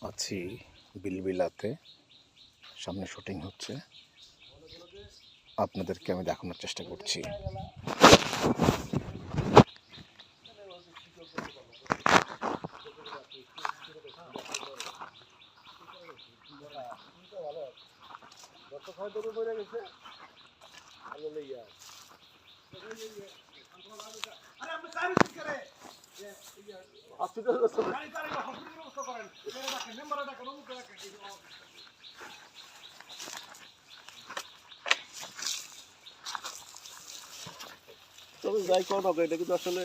আছি বিলবিলাতে, সামনে শুটিং হচ্ছে, আপনাদেরকে আমি দেখানোর চেষ্টা করছি। তবে যাই কোন হবে, এটা কিন্তু আসলে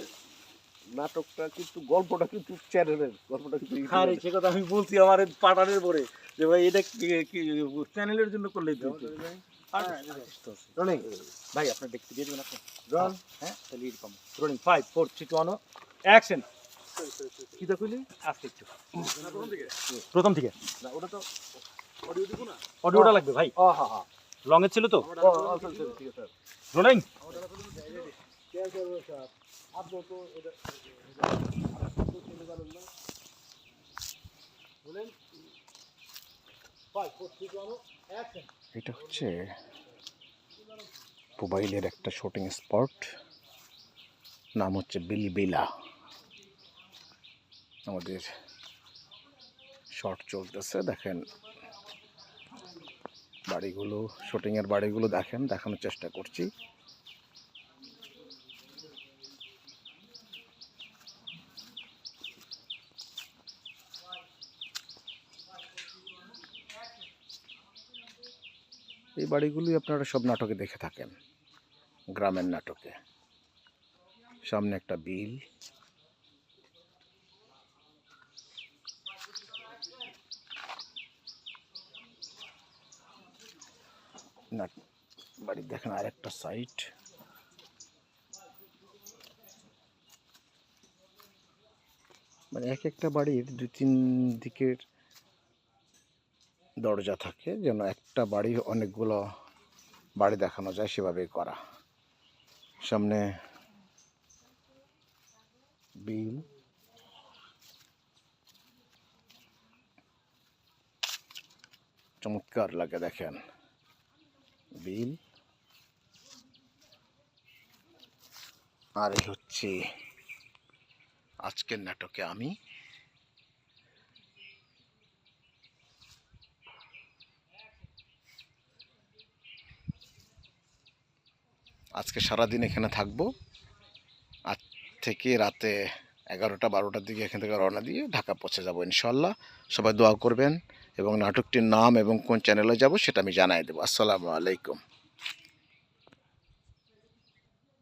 নাটকটা কিন্তু গল্পটা কিন্তু চ্যানেলের গল্পটা কিন্তু আরে সে কথা আমি বলছি আমার পাঠানের পরে যে ভাই এটা কি চ্যানেলের জন্য করলেই তো রোলিং ভাই আপনার দেখতে দিয়ে দেবেন আপনি রন হ্যাঁ তাহলে এরকম রোলিং 5 4 3 2 1 অ্যাকশন কি দা কইলি আস্তে একটু প্রথম থেকে না ওটা তো অডিও দিব না, অডিওটা লাগবে ভাই হ্যাঁ হ্যাঁ লং এর ছিল তো ঠিক আছে রোলিং আপনি তো এটা বলেন 5 4 3 2 1 অ্যাকশন। এটা হচ্ছে মোবাইলের একটা শুটিং স্পট, নাম হচ্ছে বিলবিলা। আমাদের শর্ট চলতেছে, দেখেন বাড়িগুলো, শুটিংয়ের বাড়িগুলো দেখেন, দেখানোর চেষ্টা করছি। এই বাড়িগুলোই আপনারা সব নাটকে দেখে থাকেন, গ্রামের নাটকে। সামনে একটা বিল, বাড়ি দেখেন আরেকটা সাইড। মানে এক একটা বাড়ির 2-3 দিকের দরজা থাকে, যেন একটা বাড়ি অনেকগুলো বাড়ি দেখানো যায়, সেভাবেই করা। সামনে বিল, চমৎকার লাগে দেখেন বিল। আর এই হচ্ছে আজকের নাটকে আমি। আজকে সারাদিন এখানে থাকবো, আজ থেকে রাতে 11টা-12টার দিকে এখান থেকে রওনা দিয়ে ঢাকা পৌঁছে যাব ইনশাল্লাহ। সবাই দোয়া করবেন এবং নাটকটির নাম এবং কোন চ্যানেলে যাব সেটা আমি জানাই দেবো। আসসালামু আলাইকুম।